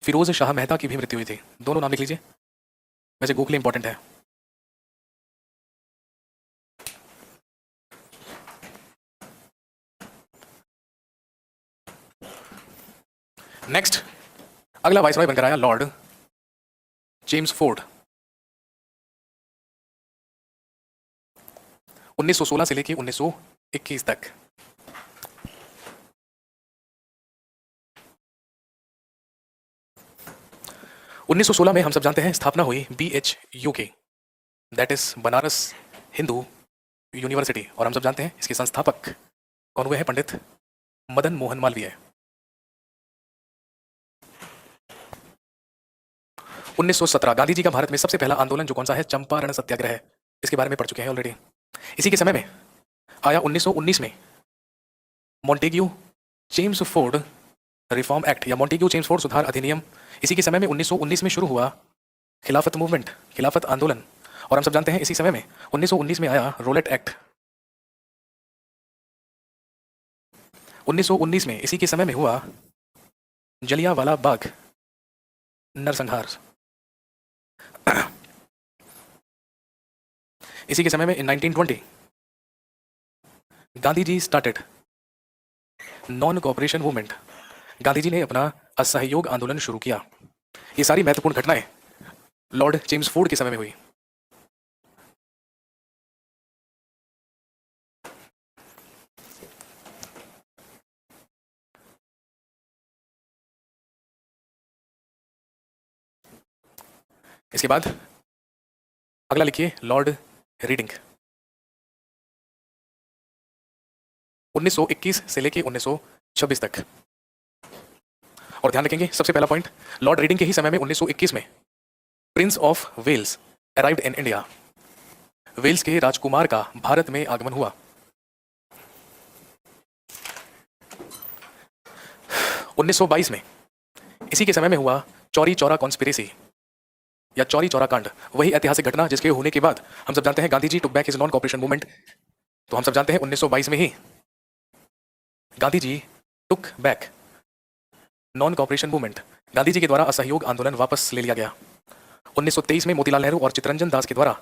फिरोज शाह मेहता की भी मृत्यु हुई थी। दोनों नाम लिख लीजिए, वैसे गोखले इंपॉर्टेंट है। नेक्स्ट अगला वाइसरॉय बनकर आया लॉर्ड जेम्स फोर्ड। 1916 से लेकर 1921 तक। उन्नीस 1916 में हम सब जानते हैं स्थापना हुई BHU की, that is Banaras Hindu university. और हम सब जानते हैं इसके संस्थापक कौन हुए हैं, पंडित मदन मोहन मालवीय। 1917 गांधी जी का भारत में सबसे पहला आंदोलन जो कौन सा है, चंपारण सत्याग्रह है। इसके बारे में पढ़ चुके हैं ऑलरेडी। इसी के समय में आया 1919 में Montagu Chelmsford reform act या मॉन्टेग्यू जेम्स फोर्ड सुधार अधिनियम। इसी के समय में 1919 में शुरू हुआ खिलाफत मूवमेंट, खिलाफत आंदोलन। और हम सब जानते हैं इसी समय में 1919 में आया रोलेट एक्ट। 1919 में इसी के समय में हुआ जलियांवाला बाग नरसंहार। इसी के समय में in 1920 Gandhi ji started non cooperation movement. Gandhi ji ने अपना असहयोग आंदोलन शुरू किया। ये सारी महत्वपूर्ण घटनाएं लॉर्ड जेम्स फोर्ड के समय में हुई। इसके बाद अगला लिखिए लॉर्ड रीडिंग। 1921 से लेके 1926 तक। और ध्यान रखेंगे सबसे पहला पॉइंट, लॉर्ड रीडिंग के ही समय में 1921 में Prince of Wales arrived in India. Wales के राजकुमार का भारत में आगमन हुआ। 1922 में इसी के समय में हुआ चौरी चौरा कॉन्स्पिरेसी या चौरी चौरा कांड। वही ऐतिहासिक घटना जिसके होने के बाद हम सब जानते हैं Gandhi ji took back his non cooperation movement. तो हम सब जानते हैं 1922 में ही Gandhi ji took back non cooperation movement. Gandhi ji के द्वारा असहयोग आंदोलन वापस ले लिया गया। 1923 में मोतीलाल नेहरू और चित्तरंजन दास के द्वारा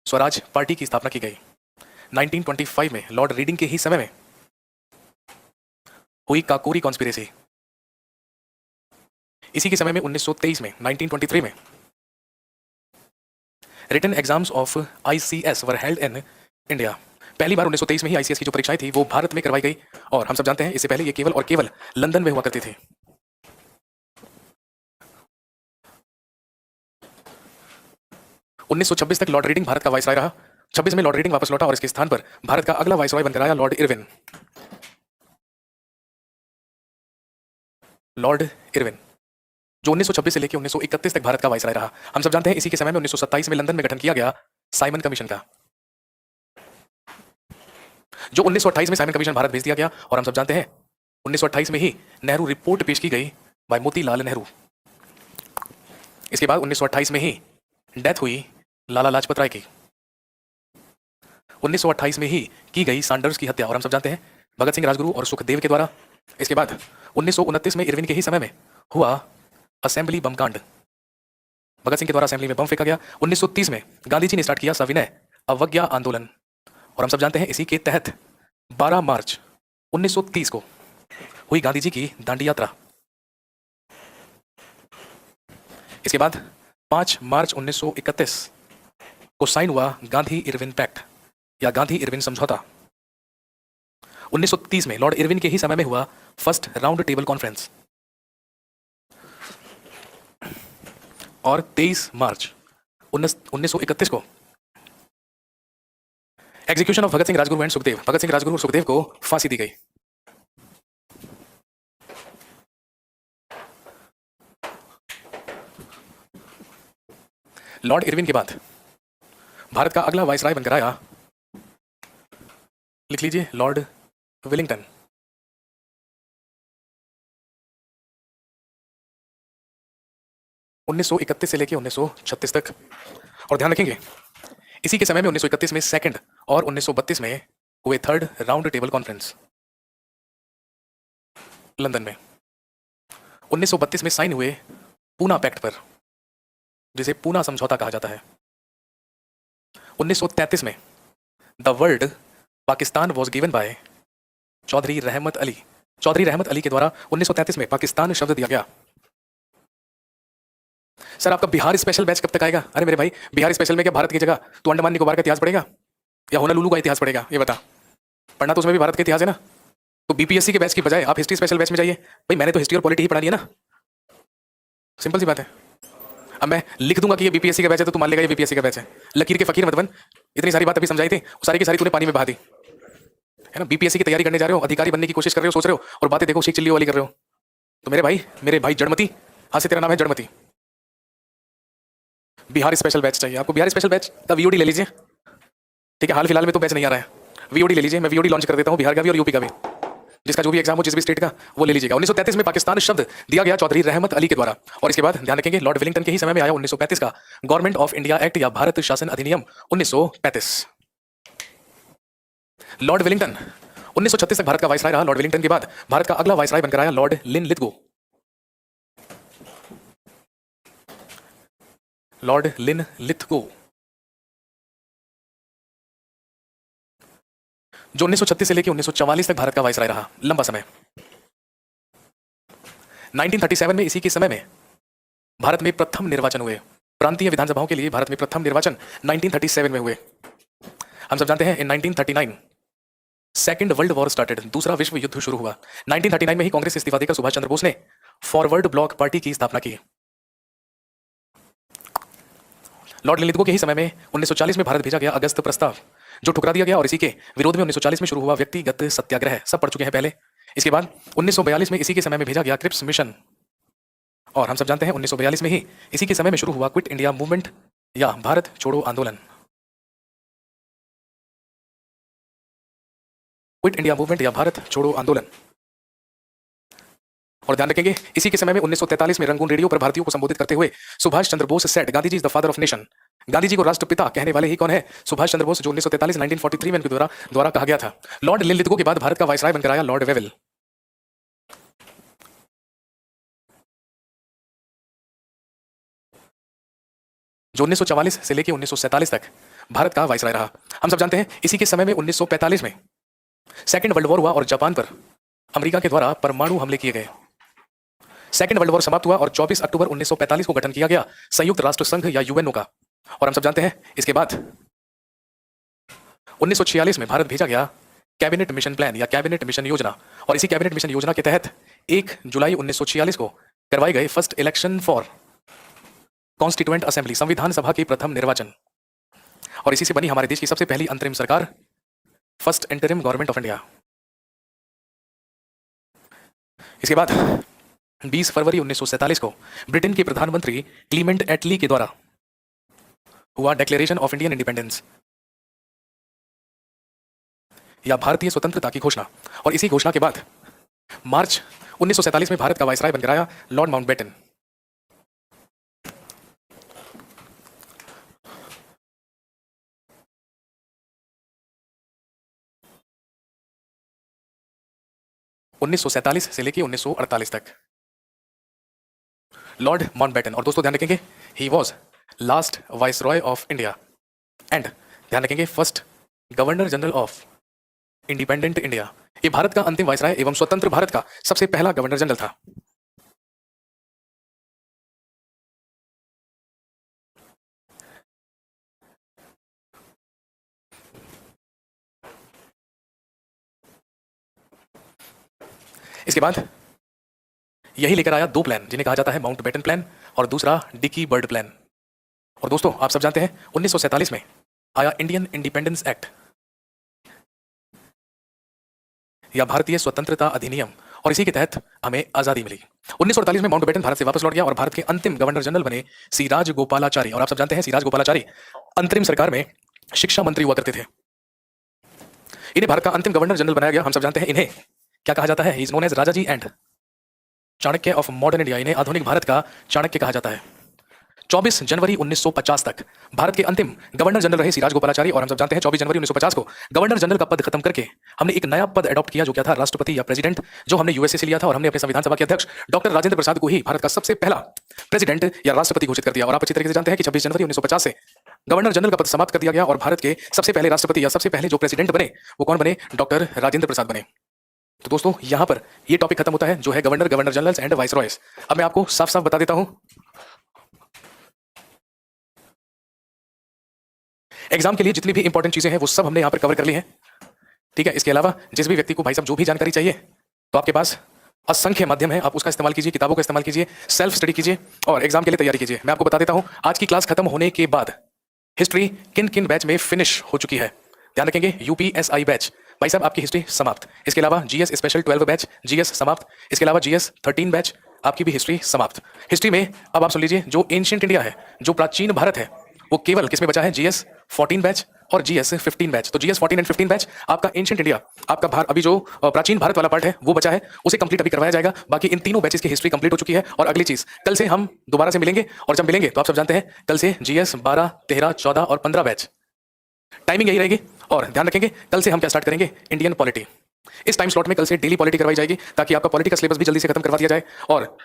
स्वराज पार्टी की स्थापना की गई। 1925 में लॉर्ड रीडिंग के ही समय में हुई काकोरी कॉन्स्पिरेसी। इसी के समय में 1923 में 1923 में written exams of ICS were held in India. पहली बार 1923 में ही आईसीएस की जो परीक्षाएं थी वो भारत में करवाई गई। और हम सब जानते हैं इससे पहले ये केवल और केवल लंदन में हुआ करती थी। उन्नीस तक लॉर्ड रीडिंग भारत का वाइसराय रहा। 26 में लॉर्ड रीडिंग वापस लौटा और इसके स्थान पर भारत का अगला वाइसराय बनकर आया लॉर्ड इरविन। लॉर्ड इरविन जो 1926 से लेकर 1931 तक भारत का वाइसराय रहा। हम सब जानते हैं इसी के समय में 1927 में लंदन में गठन किया गया साइमन कमीशन का, जो 1928 में साइमन कमीशन भारत भेज दिया गया। और हम सब जानते हैं 1928 में ही नेहरू रिपोर्ट पेश की गई बाय मोतीलाल नेहरू। इसके बाद 1928 में ही डेथ हुई लाला लाजपत राय की। 1928 में ही की गई सैंडर्स की हत्या और हम सब जानते हैं भगत सिंह राजगुरु और सुखदेव के द्वारा। इसके बाद 1929 में इरविन के ही समय में हुआ असेंबली बम कांड। भगत सिंह के द्वारा असेंबली में बम फेंका गया। 1930 में गांधी जी ने स्टार्ट किया सविनय अवज्ञा आंदोलन और हम सब जानते हैं इसी के तहत 12 मार्च 1930 को हुई गांधी जी की दांडी यात्रा। इसके बाद 5 मार्च 1931 को साइन हुआ गांधी इरविन पैक्ट या गांधी इरविन समझौता। 1930 में लॉर्ड इरविन के ही समय में हुआ फर्स्ट राउंड टेबल कॉन्फ्रेंस। और 23 मार्च 1931 को execution of Bhagat Singh Rajguru and Sukhdev. Bhagat Singh Rajguru और सुखदेव को फांसी दी गई। लॉर्ड इरविन के बाद भारत का अगला वाइसराय बनकर आया, लिख लीजिए, लॉर्ड विलिंगटन। उन्नीस से लेकर 1936 तक। और ध्यान रखेंगे इसी के समय में 1931 में सेकंड और 1932 में हुए third round table conference London में। 1932 में साइन हुए पूना पैक्ट पर, जिसे पूना समझौता कहा जाता है। 1933 में the word Pakistan was given by Chaudhry Rahmat Ali. Chaudhary Rahmat Ali के द्वारा 1933 में पाकिस्तान शब्द दिया गया। सर आपका बिहार स्पेशल बैच कब तक आएगा? अरे मेरे भाई, बिहार स्पेशल में क्या भारत की जगह तू अंडमान निकोबार का इतिहास पढ़ेगा या होनालुलु का इतिहास पढ़ेगा? ये बता, पढ़ना तो उसमें भी भारत का इतिहास है ना। तो बीपीएससी के बैच की बजाय आप हिस्ट्री स्पेशल बैच में जाइए। भाई मैंने तो हिस्ट्री और पॉलिटी ही पढ़ा लिया ना, सिंपल सी बात है। अब मैं लिख दूंगा कि ये बीपीएससी का बैच है तो तू मान लेगा ये बीपीएससी का बैच है। लकीर के फकीर मत बन। इतनी सारी बात अभी समझाई थी, सारी की सारी तूने पानी में बहा दी है ना। बीपीएससी की तैयारी करने जा रहे हो, अधिकारी बनने की कोशिश कर रहे हो, सोच रहे हो, और बातें देखो शीख चिल्ली वाली कर रहे हो। तो मेरे भाई जड़मती, हाँ से तेरा नाम है जड़मती। बिहार स्पेशल बैच चाहिए आपको, बिहार स्पेशल बैच का वीओडी ले लीजिए। ठीक है, हाल फिलहाल में तो बैच नहीं आ रहा है, वीओडी ले लीजिए, मैं वीओडी लॉन्च कर देता हूँ बिहार का भी और यूपी का भी, जिसका जो भी एग्जाम हो जिस भी स्टेट का वो ले लीजिएगा। 1933 में पाकिस्तान शब्द दिया गया चौधरी रहमत अली के द्वारा। और इसके बाद ध्यान रखेंगे लॉर्ड वेलिंगटन के ही समय में आया 1935 का गवर्नमेंट ऑफ इंडिया एक्ट या भारत शासन अधिनियम 1935। लॉर्ड वेलिंगटन 1936 तक भारत का वायसराय रहा। लॉर्ड वेलिंगटन के बाद भारत का अगला वायसराय बनकर आया लॉर्ड लिन लिथगो। लॉर्ड लिन लिथगो जो 1936 से लेकर 1944 तक भारत का वायसराय रहा, लंबा समय। 1937 में इसी के समय में भारत में प्रथम निर्वाचन हुए, प्रांतीय विधानसभाओं के लिए भारत में प्रथम निर्वाचन 1937 में हुए। हम सब जानते हैं इन 1939 सेकेंड वर्ल्ड वॉर स्टार्टेड, दूसरा विश्व युद्ध शुरू हुआ। 1939 में ही कांग्रेस से इस्तीफा देकर सुभाष चंद्र बोस ने फॉरवर्ड ब्लॉक पार्टी की स्थापना की। लॉर्ड लिन लिथगो के ही समय में 1940 में भारत भेजा गया अगस्त प्रस्ताव, जो ठुकरा दिया गया और इसी के विरोध में 1940 में शुरू हुआ व्यक्तिगत सत्याग्रह, सब पढ़ चुके हैं पहले। इसके बाद 1942 में इसी के समय में भेजा गया क्रिप्स मिशन, और हम सब जानते हैं 1942 में ही इसी के समय में शुरू हुआ क्विट इंडिया मूवमेंट या भारत छोड़ो आंदोलन। क्विट इंडिया मूवमेंट या भारत छोड़ो आंदोलन। और ध्यान रखेंगे इसी के समय में 1943 में रंगून रेडियो पर भारतीयों को संबोधित करते हुए Subhash Chandra Bose said Gandhi ji is the father of nation. Gandhi ji को राष्ट्रपिता कहने वाले ही कौन है? सुभाष चंद्र बोस, जो 1943 में इनके द्वारा कहा गया था। लॉर्ड लिन लिथगो के बाद भारत का वायसराय बनकर आया लॉर्ड वेवेल। जो 1944 से लेकर 1947 तक भारत का वायसराय रहा। हम सब जानते हैं इसी के समय में 1945 में सेकेंड वर्ल्ड वॉर हुआ और जापान पर अमेरिका के द्वारा परमाणु हमले किए गए। सेकेंड वर्ल्ड वॉर समाप्त हुआ और 24 अक्टूबर 1945 को गठन किया गया संयुक्त राष्ट्र संघ या यूएनओ का। और हम सब जानते हैं इसके बाद 1946 में भारत भेजा गया कैबिनेट मिशन प्लान या कैबिनेट मिशन योजना, और इसी कैबिनेट मिशन योजना के तहत 1 जुलाई 1946 को करवाए गए first election for constituent assembly, संविधान सभा के प्रथम निर्वाचन, और इसी से बनी हमारे देश की सबसे पहली अंतरिम सरकार, first interim government of India. इसके बाद 20 फरवरी 1947 को ब्रिटेन के प्रधानमंत्री क्लीमेंट एटली के द्वारा हुआ डिक्लेरेशन ऑफ इंडियन इंडिपेंडेंस या भारतीय स्वतंत्रता की घोषणा, और इसी घोषणा के बाद मार्च 1947 में भारत का वायसराय बनकर आया लॉर्ड माउंटबेटन। उन्नीस से लेकर 1948 तक लॉर्ड माउंटबेटन। और दोस्तों ध्यान रखेंगे he was last viceroy of India and ध्यान रखेंगे first governor general of independent India. ये भारत का अंतिम वाइसराय एवं स्वतंत्र भारत का सबसे पहला गवर्नर जनरल था। इसके बाद यही लेकर आया दो प्लान जिन्हें कहा जाता है माउंटबेटन प्लान और दूसरा डिकी बर्ड प्लान। और दोस्तों आप सब जानते हैं 1947 में आया इंडियन इंडिपेंडेंस एक्ट या भारतीय स्वतंत्रता अधिनियम, और इसी के तहत हमें आजादी मिली। 1948 में माउंटबेटन भारत से वापस लौट गया और भारत के अंतिम गवर्नर जनरल बने सी राजगोपालाचारी। और आप सब जानते हैं सी राजगोपालाचारी अंतरिम सरकार में शिक्षा मंत्री हुआ करते थे। इन्हें भारत का अंतिम गवर्नर जनरल बनाया गया। हम सब जानते हैं इन्हें क्या कहा जाता है? He is known as Rajaji and Chanakya of modern India. इन्हें आधुनिक भारत का चाणक्य कहा जाता है। 24 जनवरी 1950 तक भारत के अंतिम गवर्नर जनरल रहे सी राजगोपालाचारी, और हम सब जानते हैं 24 जनवरी 1950 को गवर्नर जनरल का पद खत्म करके हमने एक नया पद अडॉप्ट किया जो क्या था? राष्ट्रपति या प्रेसिडेंट, जो हमने यूएसए से लिया था, और हमने अपने संविधान सभा के अध्यक्ष डॉक्टर राजेंद्र प्रसाद को ही भारत का सबसे पहला प्रेसिडेंट या राष्ट्रपति घोषित कर दिया। और आप अच्छी तरीके से जानते हैं कि 26 जनवरी 1950 से गवर्नर जनरल का पद समाप्त कर दिया गया और भारत के सबसे पहले राष्ट्रपति या सबसे पहले जो प्रेसिडेंट बने वो कौन बने? डॉक्टर राजेंद्र प्रसाद बने। तो दोस्तों यहां पर ये टॉपिक खत्म होता है जो है governor, governor generals and viceroys. अब मैं आपको साफ साफ बता देता हूं, एग्जाम के लिए जितनी भी इंपॉर्टेंट चीजें हैं वो सब हमने यहां पर कवर कर ली हैं। ठीक है, इसके अलावा जिस भी व्यक्ति को भाई साहब जो भी जानकारी चाहिए तो आपके पास असंख्य माध्यम है, आप उसका इस्तेमाल कीजिए, किताबों का इस्तेमाल कीजिए, सेल्फ स्टडी कीजिए और एग्जाम के लिए तैयारी कीजिए। मैं आपको बता देता हूं आज की क्लास खत्म होने के बाद हिस्ट्री किन किन बैच में फिनिश हो चुकी है। ध्यान रखेंगे यूपीएसआई बैच भाई साहब आपकी हिस्ट्री समाप्त। इसके अलावा जीएस स्पेशल 12 बैच जीएस समाप्त। इसके अलावा जीएस 13 बैच आपकी भी हिस्ट्री समाप्त। हिस्ट्री में अब आप सुन लीजिए, जो एंशिएंट इंडिया है, जो प्राचीन भारत है, वो केवल किसमें बचा है? GS 14 बैच और GS 15 बैच। तो GS 14 एंड 15 बैच आपका एंशिएंट इंडिया, आपका भारत, अभी जो प्राचीन भारत वाला पार्ट है वो बचा है, उसे कंप्लीट अभी करवाया जाएगा। बाकी इन तीनों बैचेस की हिस्ट्री कंप्लीट हो चुकी है। और अगली चीज, कल से हम दोबारा से मिलेंगे, और जब मिलेंगे तो आप सब जानते हैं कल से GS 12, 13, 14 और 15 बैच, टाइमिंग यही रहेगी। और ध्यान रखेंगे, कल से हम क्या स्टार्ट करेंगे? Indian polity. इस टाइम स्लॉट में कल से डेली पॉलिटी करवाई जाएगी, ताकि आपका पॉलिटी का सिलेबस भी जल्दी से खत्म करवा दिया जाए। और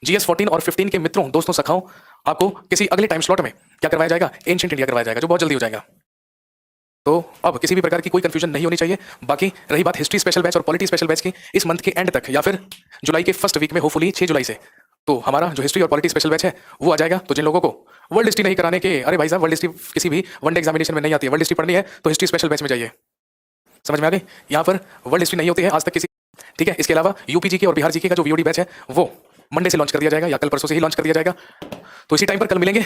GS 14 और 15 के मित्रों, दोस्तों, सखाओं, आपको किसी अगले टाइम स्लॉट में क्या करवाया जाएगा? एंशिएंट इंडिया करवाया जाएगा, जो बहुत जल्दी हो जाएगा। तो अब किसी भी प्रकार की कोई कंफ्यूजन नहीं होनी चाहिए। बाकी रही बात हिस्ट्री स्पेशल बैच और पॉलिटी स्पेशल बैच की, इस मंथ के एंड तक या फिर जुलाई के फर्स्ट वीक में, होपफुली 6 जुलाई से, तो हमारा जो हिस्ट्री और पॉलिटी स्पेशल बैच है वो आ जाएगा। तो जिन लोगों को वर्ल्ड हिस्ट्री नहीं कराने के, अरे भाई साहब, वर्ल्ड हिस्ट्री किसी भी वनडे एग्जामिनेशन में नहीं आती है, वर्ल्ड हिस्ट्री पढ़नी है तो हिस्ट्री स्पेशल बैच में जाइए। समझ में आ गई? यहाँ पर वर्ल्ड हिस्ट्री नहीं होती है आज तक किसी, ठीक है। इसके अलावा यूपी जीके और बिहार जीके का जो VOD बैच है वो मंडे से लॉन्च कर दिया जाएगा, या कल परसों से ही लॉन्च कर दिया जाएगा। तो इसी टाइम पर कल मिलेंगे।